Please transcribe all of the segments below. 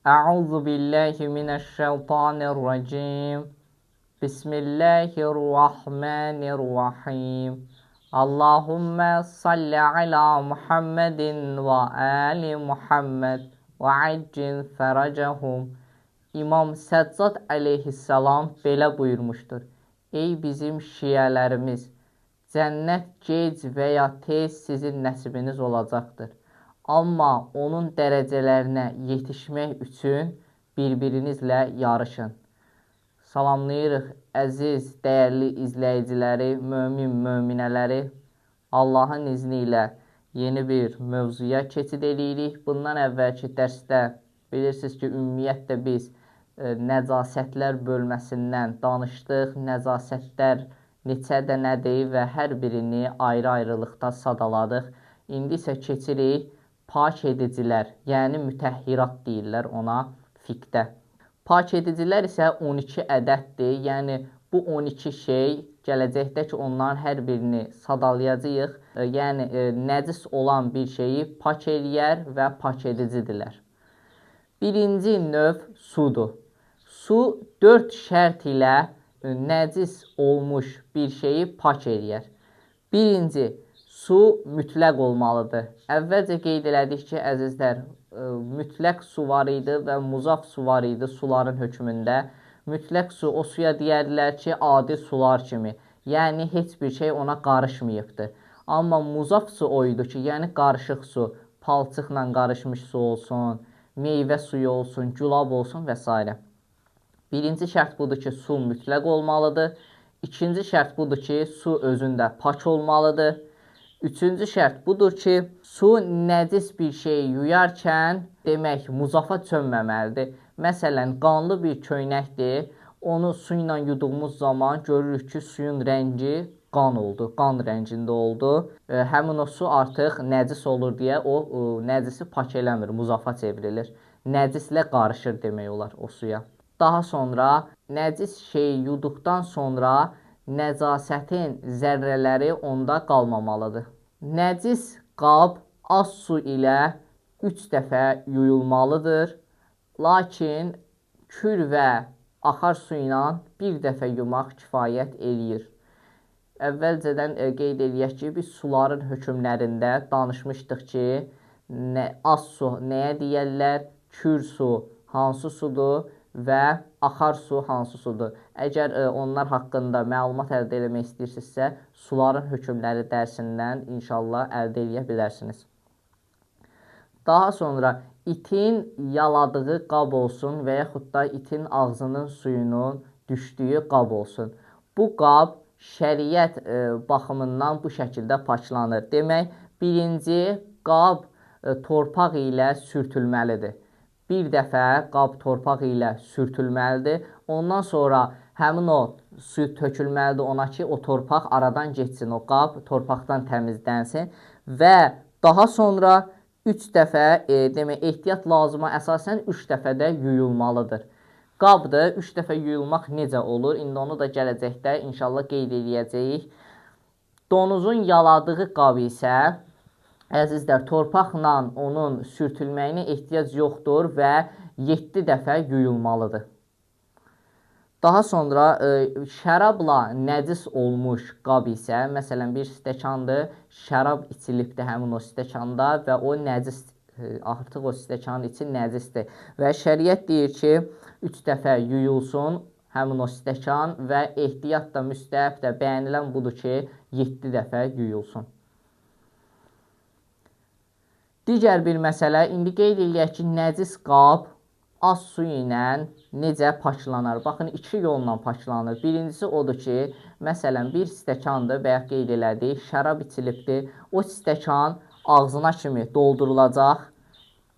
Əuzu billahi minəşşeytanirracim. Bismillahirrahmanirrahim. Allahümme salli ala Muhammedin və ali Muhammed və accil fərəcəhum. İmam Səccad əleyhissalam belə buyurmuşdur. Ey bizim şiələrimiz, cənnət gec və ya tez sizin nəsibiniz olacaqdır. Amma onun dərəcələrinə yetişmək üçün bir-birinizlə yarışın. Salamlayırıq əziz, dəyərli izləyiciləri, möminələri. Allahın izni ilə yeni bir mövzuya keçid edirik. Bundan əvvəlki dərsdə bilirsiniz ki, ümumiyyətlə biz nəcasətlər bölməsindən danışdıq. Nəcasətlər neçə dənədir və hər birini ayrı-ayrılıqda sadaladıq. İndi isə keçirik pak edicilər, yəni mütəhhirat deyirlər ona fiqdə. Pak edicilər isə 12 ədəddir, yəni bu 12 şey gələcəkdə ki, onların hər birini sadalayacağıq. Yəni nəcis olan bir şeyi pak eləyər və pak edicidirlər. Birinci növ sudur. Su 4 şərt ilə nəcis olmuş bir şeyi pak eləyər. Birinci, su mütləq olmalıdır. Əvvəlcə qeyd elədik ki, əzizlər, mütləq su var idi və muzaf su var idi suların hökmündə. Mütləq su o suya deyərlər ki, adi sular kimi, yəni heç bir şey ona qarışmayıbdır. Amma muzaf su o idi ki, yəni qarışıq su, palçıqla qarışmış su olsun, meyvə suyu olsun, gülab olsun və s. Birinci şərt budur ki, su mütləq olmalıdır. İkinci şərt budur ki, su özündə pak olmalıdır. Üçüncü şərt budur ki, su nəcis bir şeyi yuyarkən demək muzafa çönməməlidir. Məsələn, qanlı bir köynəkdir. Onu su ilə yuduğumuz zaman görürük ki, suyun rəngi qan oldu, qan rəngində oldu. Həmin o su artıq nəcis olur deyə o nəcisi pak eləmir, muzafa çevrilir. Nəcislə qarışır demək olar o suya. Daha sonra nəcis şeyi yuduqdan sonra nəcasətin zərrələri onda qalmamalıdır. Nəcis qab az su ilə 3 dəfə yuyulmalıdır. Lakin kür və axar su ilə bir dəfə yumaq kifayət eləyir. Əvvəlcədən qeyd eləyək ki, biz suların hökmlərində danışmışdıq ki, az su nəyə deyərlər, kür su hansı sudur və axar su hansı sudur. Əgər onlar haqqında məlumat əldə etmək istəyirsinizsə, suların hökmləri dərsindən inşallah əldə edə bilərsiniz. Daha sonra itin yaladığı qab olsun və yaxud da itin ağzının suyunun düşdüyü qab olsun. Bu qab şəriət baxımından bu şəkildə paklanır. Demək, birinci qab torpaq ilə sürtülməlidir. Bir dəfə qab torpaq ilə sürtülməlidir. Ondan sonra həmin o su tökülməlidir ona ki, o torpaq aradan geçsin, o qab torpaqdan təmizlənsin və daha sonra 3 dəfə, demək, ehtiyat lazıma əsasən 3 dəfə də yuyulmalıdır. Qabdır, 3 dəfə yuyulmaq necə olur? İndi onu da gələcəkdə inşallah qeyd edəcəyik. Donuzun yaladığı qab isə əzizlər, torpaqla onun sürtülməyinə ehtiyac yoxdur və 7 dəfə yuyulmalıdır. Daha sonra şərabla nəcis olmuş qab isə, məsələn, bir stəkandır, şərab içilibdir həmin o stəkanda və o nəcis, artıq o stəkanın içi nəcisdir. Və şəriət deyir ki, 3 dəfə yuyulsun həmin o stəkan və ehtiyat da, müstəhəb də, bəyənilən budur ki, 7 dəfə yuyulsun. Digər bir məsələ, indi qeyd eləyək ki, nəcis qab az su ilə necə paklanar? Baxın, 2 yolla paklanır. Birincisi odur ki, məsələn, bir stəkandır, bayaq qeyd elədik, şərab içilibdir. O stəkan ağzına kimi doldurulacaq,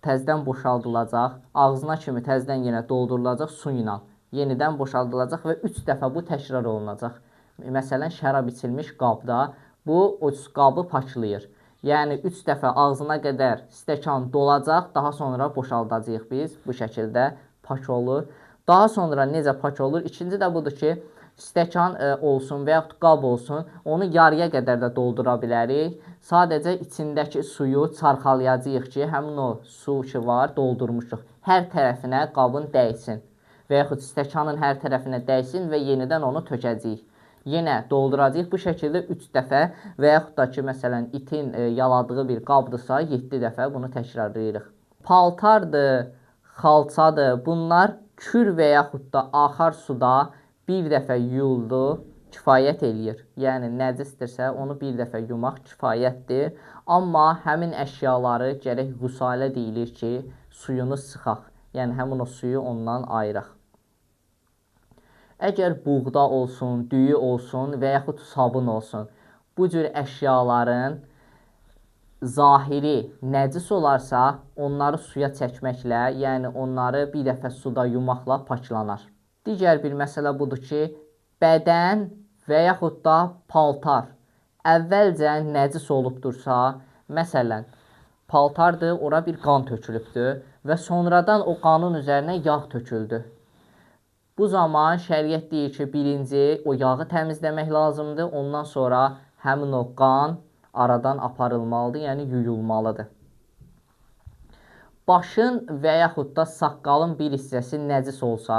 təzədən boşaldılacaq, ağzına kimi təzədən yenə doldurulacaq su ilə, yenidən boşaldılacaq və 3 dəfə bu təkrar olunacaq. Məsələn, şərab içilmiş qabda bu o qabı paklayır. Yəni 3 dəfə ağzına qədər stəkan dolacaq, daha sonra boşaldacağıq biz. Bu şəkildə pak olur. Daha sonra necə pak olur? İkinci də budur ki, stəkan olsun və yaxud qab olsun, onu yarıya qədər də doldura bilərik. Sadəcə içindəki suyu çarxalayacağıq ki, həmin o su ki var, doldurmuşuq. hər tərəfinə qabın dəysin və yaxud stəkanın hər tərəfinə dəysin və yenidən onu tökəcəyik. Yenə dolduracağıq bu şəkildə 3 dəfə və yaxud da ki, məsələn, itin yaladığı bir qabdırsa 7 dəfə bunu təkrarlayırıq. Paltardır, xalçadır, bunlar kür və yaxud da axar suda bir dəfə yuyuldu, kifayət eləyir. Yəni, nəcisdirsə, onu bir dəfə yumaq kifayətdir. Amma həmin əşyaları gərək qüsalə deyilir ki, suyunu sıxaq. Yəni, həmin o suyu ondan ayıraq. Əgər buğda olsun, düyü olsun və yaxud sabun olsun, bu cür əşyaların zahiri nəcis olarsa, onları suya çəkməklə, yəni onları bir dəfə suda yumaqla paklanar. Digər bir məsələ budur ki, bədən və yaxud da paltar əvvəlcə nəcis olubdursa, məsələn, paltardır, ora bir qan tökülübdür və sonradan o qanın üzərinə yağ töküldü. Bu zaman şəriət deyir ki, birinci o yağı təmizləmək lazımdır, ondan sonra həmin o qan aradan aparılmalıdır, yəni yuyulmalıdır. Başın və yaxud da saqqalın bir hissəsi nəcis olsa,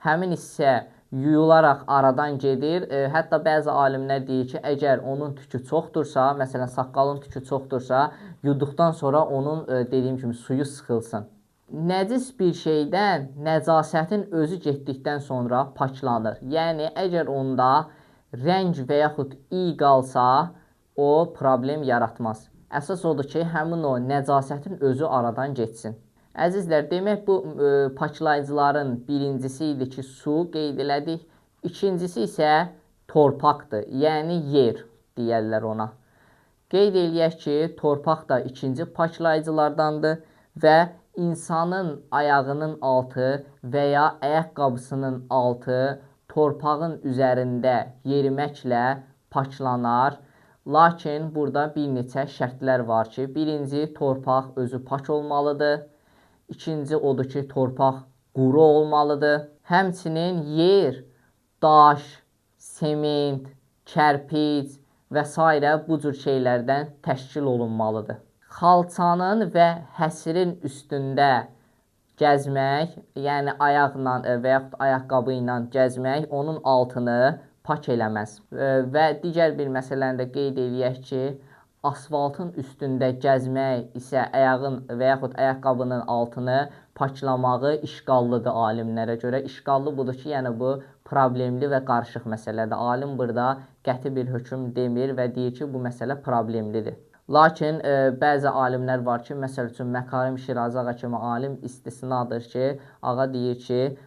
həmin hissə yuyularaq aradan gedir. Hətta bəzi alimlər deyir ki, əgər onun tükü çoxdursa, məsələn, saqqalın tükü çoxdursa, yuduqdan sonra onun dediyim kimi suyu sıxılsın. Nəcis bir şeydən nəcasətin özü getdikdən sonra paklanır. Yəni, əgər onda rəng və yaxud iy qalsa, o problem yaratmaz. Əsas odur ki, həmin o nəcasətin özü aradan getsin. Əzizlər, demək bu paklayıcıların birincisi idi ki, su qeyd elədik. İkincisi isə torpaqdır, yəni yer deyərlər ona. Qeyd eləyək ki, torpaq da ikinci paklayıcılardandır və insanın ayağının altı və ya ayaqqabısının altı torpağın üzərində yeriməklə paklanar. Lakin burada bir neçə şərtlər var ki, birinci, torpaq özü pak olmalıdır. İkinci odur ki, torpaq quru olmalıdır. Həmçinin yer, daş, sement, kərpic və s. bu cür şeylərdən təşkil olunmalıdır. Xalçanın və həsirin üstündə gəzmək, yəni ayaqla və yaxud ayaqqabı ilə gəzmək onun altını pak eləməz. Və digər bir məsələni də qeyd eləyək ki, asfaltın üstündə gəzmək isə ayağın və yaxud ayaqqabının altını paklamağı işqallıdır alimlərə görə. İşqallı budur ki, yəni bu problemli və qarışıq məsələdir. Alim burada qəti bir hökm demir və deyir ki, bu məsələ problemlidir. Lakin bəzi alimlər var ki, məsəl üçün Məkarim Şirazi ağa kimi alim istisnadır ki, ağa deyir ki,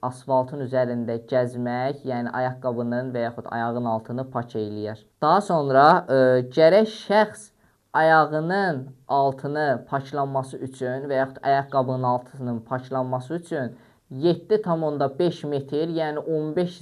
asfaltın üzərində gəzmək, yəni ayaqqabının və yaxud ayağın altını pak eləyər. Daha sonra gərək şəxs ayağının altını paklanması üçün və yaxud ayaqqabının altının paklanması üçün 7,5 metr, yəni 15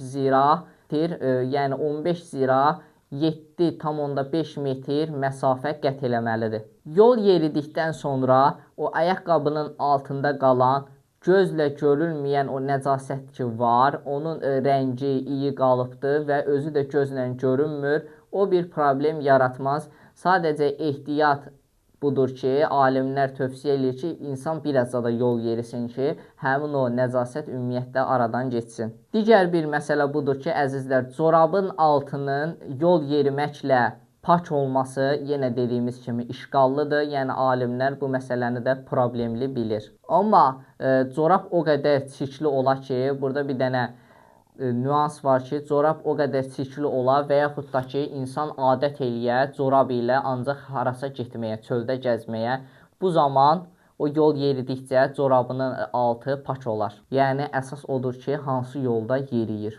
zira 7,5 metr məsafə qət eləməlidir. Yol yeridikdən sonra o ayaqqabının altında qalan gözlə görülməyən o nəcasət ki var, onun rəngi iyi qalıbdır və özü də gözlə görünmür, o bir problem yaratmaz. Sadəcə ehtiyat budur ki, alimlər tövsiyə edir ki, insan biraz da yol yerisin ki, həmin o nəcasət ümumiyyətlə aradan geçsin. Digər bir məsələ budur ki, əzizlər, corabın altının yol yeriməklə pak olması yenə dediyimiz kimi işqallıdır. Yəni, alimlər bu məsələni də problemli bilir. Amma corab o qədər çirkli ola ki, burada bir dənə nüans var ki, corab o qədər çirkli ola və yaxud da ki, insan adət eləyə corab ilə ancaq harasa getməyə, çöldə gəzməyə. Bu zaman o yol yeridikcə corabının altı pak olar. Yəni, əsas odur ki, hansı yolda yeriyir.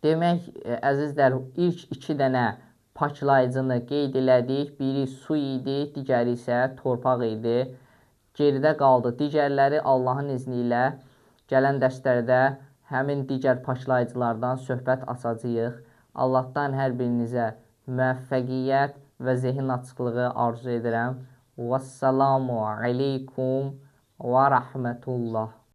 Demək, əzizlər, ilk 2 dənə paklayıcını qeyd elədik. Biri su idi, digəri isə torpaq idi. Geridə qaldı digərləri. Allahın izni ilə gələn dərslərdə həmin digər paklayıcılardan söhbət açacağıq. Allahdan hər birinizə müvəffəqiyyət və zehin açıqlığı arzu edirəm. Vəssalamu aleykum və rəhmətullah.